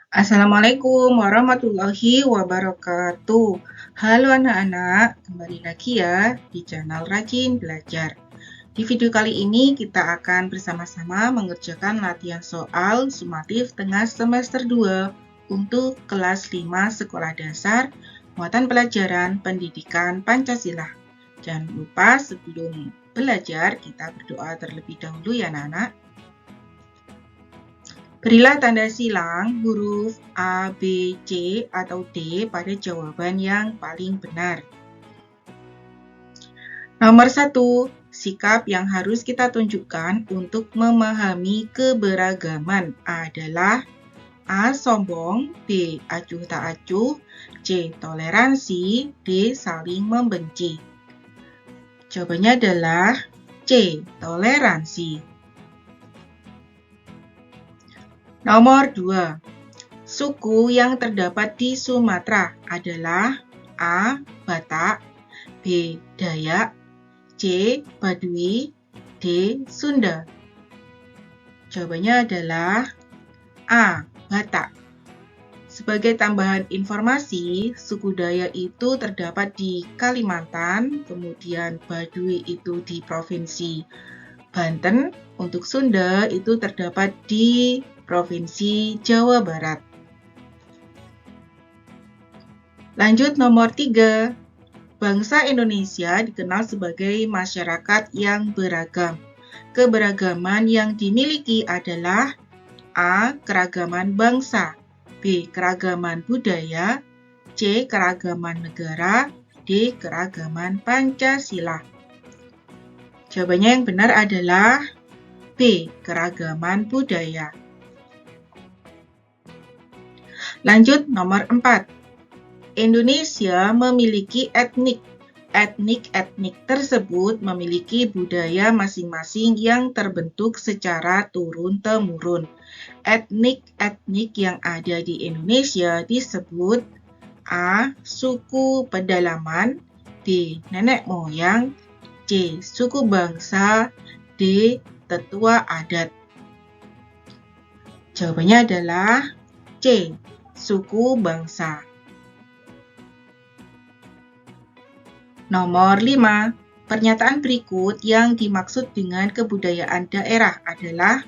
Assalamualaikum warahmatullahi wabarakatuh. Halo anak-anak, kembali lagi ya di channel Rajin Belajar. Di video kali ini kita akan bersama-sama mengerjakan latihan soal sumatif tengah semester 2 untuk kelas 5 sekolah dasar muatan pelajaran pendidikan Pancasila. Jangan lupa sebelum belajar kita berdoa terlebih dahulu ya anak-anak. Berilah tanda silang huruf A, B, C, atau D pada jawaban yang paling benar. Nomor 1, sikap yang harus kita tunjukkan untuk memahami keberagaman adalah A. Sombong, B. Acuh tak acuh, C. Toleransi, D. Saling membenci. Jawabannya adalah C. Toleransi. Nomor 2. Suku yang terdapat di Sumatera adalah A. Batak, B. Dayak, C. Baduy, D. Sunda. Jawabannya adalah A. Batak. Sebagai tambahan informasi, suku Dayak itu terdapat di Kalimantan, kemudian Baduy itu di Provinsi Banten, untuk Sunda itu terdapat di Provinsi Jawa Barat. Lanjut nomor 3. Bangsa Indonesia dikenal sebagai masyarakat yang beragam. Keberagaman yang dimiliki adalah A. Keragaman bangsa, B. Keragaman budaya, C. Keragaman negara, D. Keragaman Pancasila. Jawabannya yang benar adalah B. Keragaman budaya. Lanjut nomor 4. Indonesia memiliki etnik. Etnik tersebut memiliki budaya masing-masing yang terbentuk secara turun-temurun. Etnik yang ada di Indonesia disebut A. Suku pedalaman, B. Nenek moyang, C. Suku bangsa, D. Tetua adat. Jawabannya adalah C. Suku bangsa. Nomor 5. Pernyataan berikut yang dimaksud dengan kebudayaan daerah adalah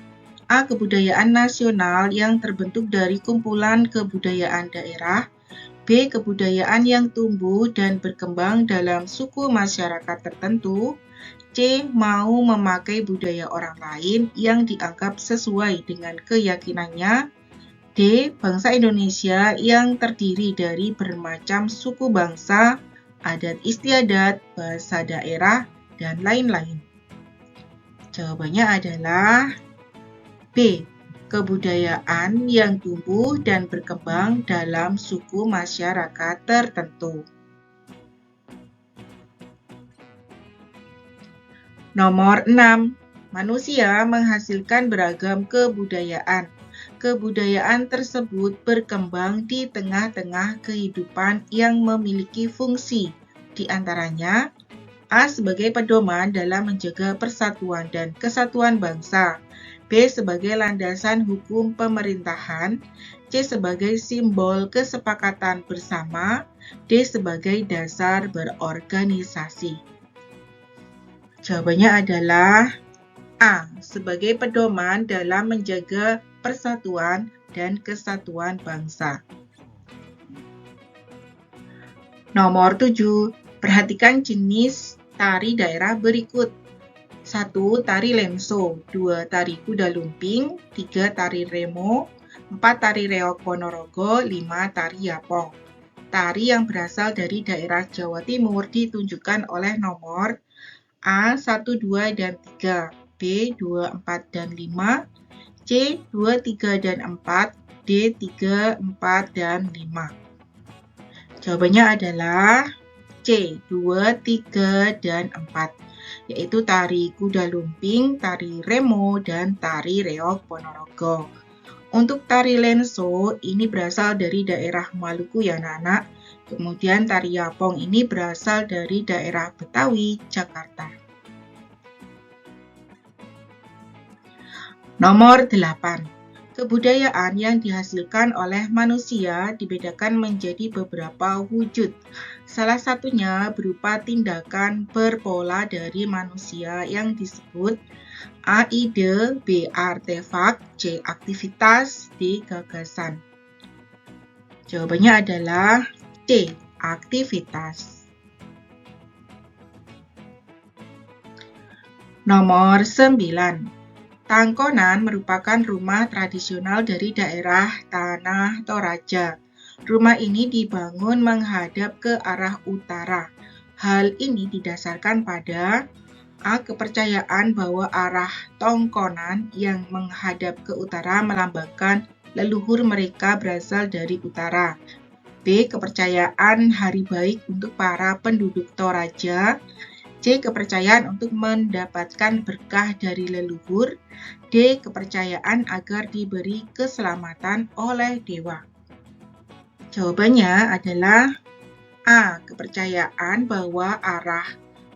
A. Kebudayaan nasional yang terbentuk dari kumpulan kebudayaan daerah, B. Kebudayaan yang tumbuh dan berkembang dalam suku masyarakat tertentu, C. Mau memakai budaya orang lain yang dianggap sesuai dengan keyakinannya, D. Bangsa Indonesia yang terdiri dari bermacam suku bangsa, adat istiadat, bahasa daerah, dan lain-lain. Jawabannya adalah B. Kebudayaan yang tumbuh dan berkembang dalam suku masyarakat tertentu. Nomor 6. Manusia menghasilkan beragam kebudayaan. Kebudayaan tersebut berkembang di tengah-tengah kehidupan yang memiliki fungsi, di antaranya A. Sebagai pedoman dalam menjaga persatuan dan kesatuan bangsa, B. Sebagai landasan hukum pemerintahan, C. Sebagai simbol kesepakatan bersama, D. Sebagai dasar berorganisasi. Jawabannya adalah A. Sebagai pedoman dalam menjaga persatuan dan kesatuan bangsa. Nomor 7. Perhatikan jenis tari daerah berikut. 1. Tari lenso, 2. Tari kuda lumping, 3. Tari remo, 4. Tari reog Ponorogo, 5. Tari yapong. Tari yang berasal dari daerah Jawa Timur ditunjukkan oleh nomor A. 1, 2, dan 3, B. 2, 4, dan 5, C. 2, 3, dan 4, D. 3, 4, dan 5. Jawabannya adalah C. 2, 3, dan 4, yaitu tari kuda lumping, tari remo, dan tari reog Ponorogo. Untuk tari lenso, ini berasal dari daerah Maluku ya anak-anak. Kemudian tari yapong ini berasal dari daerah Betawi, Jakarta. Nomor 8. Kebudayaan yang dihasilkan oleh manusia dibedakan menjadi beberapa wujud. Salah satunya berupa tindakan berpola dari manusia yang disebut A. Ide, B. Artefak, C. Aktivitas, D. Gagasan. Jawabannya adalah C. Aktivitas. Nomor 9. Tangkonan merupakan rumah tradisional dari daerah Tanah Toraja. Rumah ini dibangun menghadap ke arah utara. Hal ini didasarkan pada A. Kepercayaan bahwa arah tongkonan yang menghadap ke utara melambangkan leluhur mereka berasal dari utara. B. Kepercayaan hari baik untuk para penduduk Toraja. C. Kepercayaan untuk mendapatkan berkah dari leluhur. D. Kepercayaan agar diberi keselamatan oleh dewa. Jawabannya adalah A. Kepercayaan bahwa arah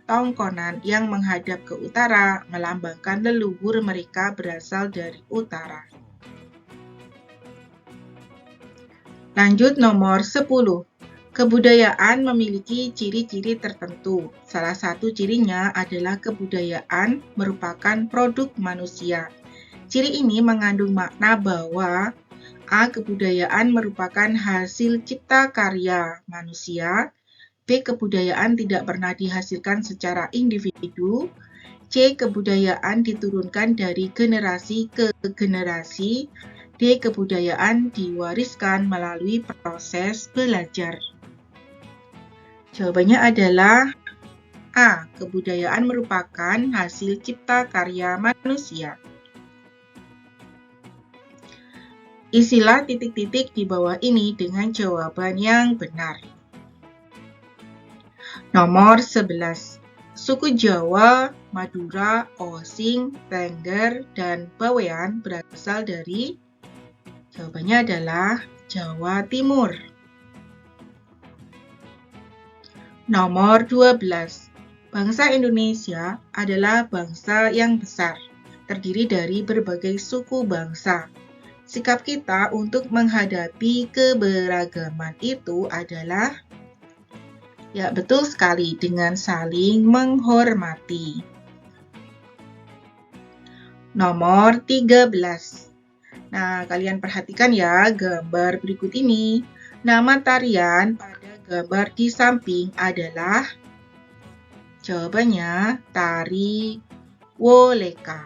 tongkonan yang menghadap ke utara melambangkan leluhur mereka berasal dari utara. Lanjut nomor 10. Kebudayaan memiliki ciri-ciri tertentu. Salah satu cirinya adalah kebudayaan merupakan produk manusia. Ciri ini mengandung makna bahwa A. Kebudayaan merupakan hasil cipta karya manusia. B. Kebudayaan tidak pernah dihasilkan secara individu. C. Kebudayaan diturunkan dari generasi ke generasi. D. Kebudayaan diwariskan melalui proses belajar. Jawabannya adalah A. Kebudayaan merupakan hasil cipta karya manusia. Isilah titik-titik di bawah ini dengan jawaban yang benar. Nomor 11. Suku Jawa, Madura, Osing, Tengger, dan Bawean berasal dari. Jawabannya adalah Jawa Timur. Nomor 12. Bangsa Indonesia adalah bangsa yang besar, terdiri dari berbagai suku bangsa. Sikap kita untuk menghadapi keberagaman itu adalah, ya betul sekali, dengan saling menghormati. Nomor 13. Nah, kalian perhatikan ya gambar berikut ini. Nama tarian pada gambar di samping adalah, jawabannya tari Woleka.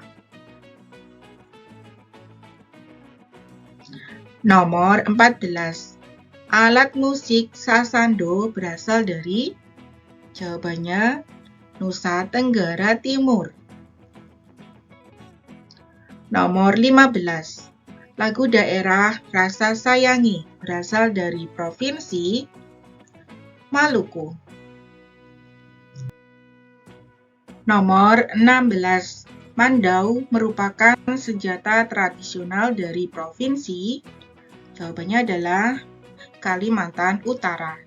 Nomor 14. Alat musik sasando berasal dari, jawabannya Nusa Tenggara Timur. Nomor 15. Lagu daerah Rasa Sayangi berasal dari Provinsi Maluku. Nomor 16. Mandau merupakan senjata tradisional dari provinsi. Jawabannya adalah Kalimantan Utara.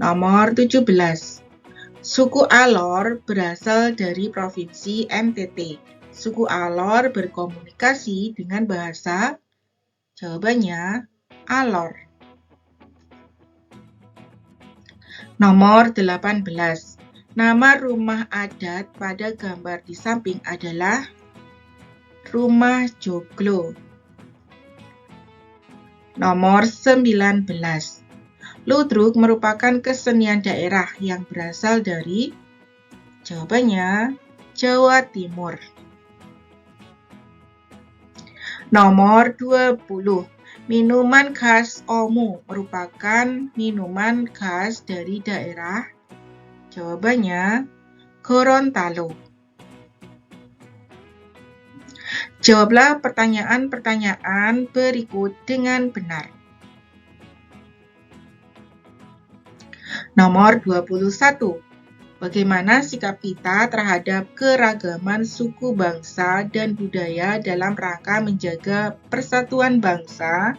Nomor 17. Suku Alor berasal dari Provinsi NTT. Suku Alor berkomunikasi dengan bahasa, jawabannya Alor. Nomor 18. Nama rumah adat pada gambar di samping adalah Rumah Joglo. Nomor 19. Ludruk merupakan kesenian daerah yang berasal dari, jawabannya Jawa Timur. Nomor 20. Minuman khas Omu merupakan minuman khas dari daerah, jawabannya Gorontalo. Jawablah pertanyaan-pertanyaan berikut dengan benar. Nomor 21. Bagaimana sikap kita terhadap keragaman suku bangsa dan budaya dalam rangka menjaga persatuan bangsa?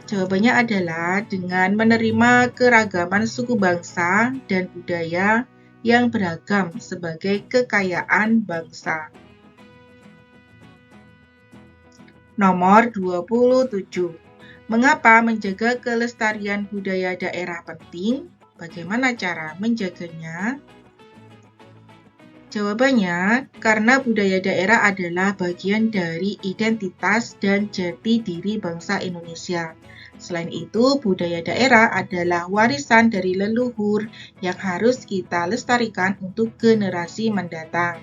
Jawabannya adalah dengan menerima keragaman suku bangsa dan budaya yang beragam sebagai kekayaan bangsa. Nomor 27. Mengapa menjaga kelestarian budaya daerah penting? Bagaimana cara menjaganya? Jawabannya, karena budaya daerah adalah bagian dari identitas dan jati diri bangsa Indonesia. Selain itu, budaya daerah adalah warisan dari leluhur yang harus kita lestarikan untuk generasi mendatang.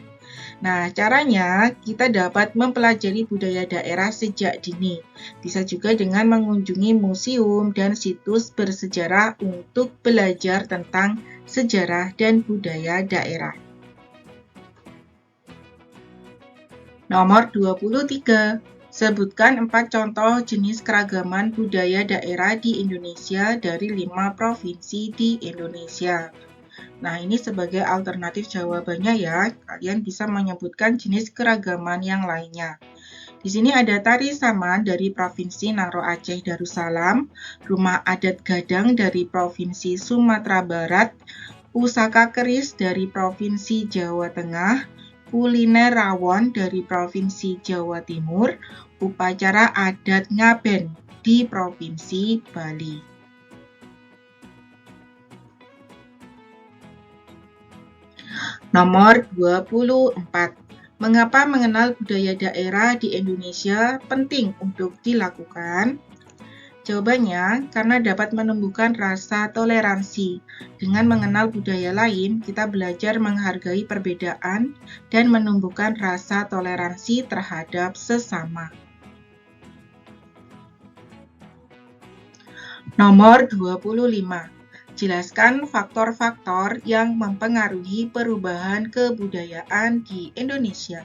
Nah, caranya kita dapat mempelajari budaya daerah sejak dini. Bisa juga dengan mengunjungi museum dan situs bersejarah untuk belajar tentang sejarah dan budaya daerah. Nomor 23. Sebutkan 4 contoh jenis keragaman budaya daerah di Indonesia dari 5 provinsi di Indonesia. Nah, ini sebagai alternatif jawabannya ya, kalian bisa menyebutkan jenis keragaman yang lainnya. Di sini ada tari saman dari Provinsi Naro Aceh Darussalam, rumah adat Gadang dari Provinsi Sumatera Barat, pusaka keris dari Provinsi Jawa Tengah, kuliner rawon dari Provinsi Jawa Timur, upacara adat Ngaben di Provinsi Bali. Nomor 24. Mengapa mengenal budaya daerah di Indonesia penting untuk dilakukan? Jawabannya, karena dapat menumbuhkan rasa toleransi. Dengan mengenal budaya lain, kita belajar menghargai perbedaan dan menumbuhkan rasa toleransi terhadap sesama. Nomor 25. Jelaskan faktor-faktor yang mempengaruhi perubahan kebudayaan di Indonesia.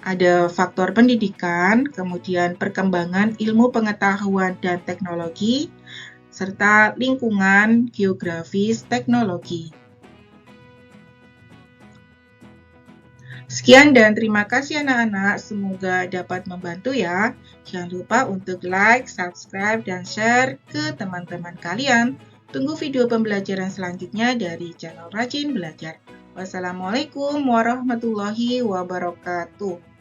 Ada faktor pendidikan, kemudian perkembangan ilmu pengetahuan dan teknologi, serta lingkungan geografis teknologi. Sekian dan terima kasih anak-anak, semoga dapat membantu ya. Jangan lupa untuk like, subscribe, dan share ke teman-teman kalian. Tunggu video pembelajaran selanjutnya dari channel Rajin Belajar. Wassalamualaikum warahmatullahi wabarakatuh.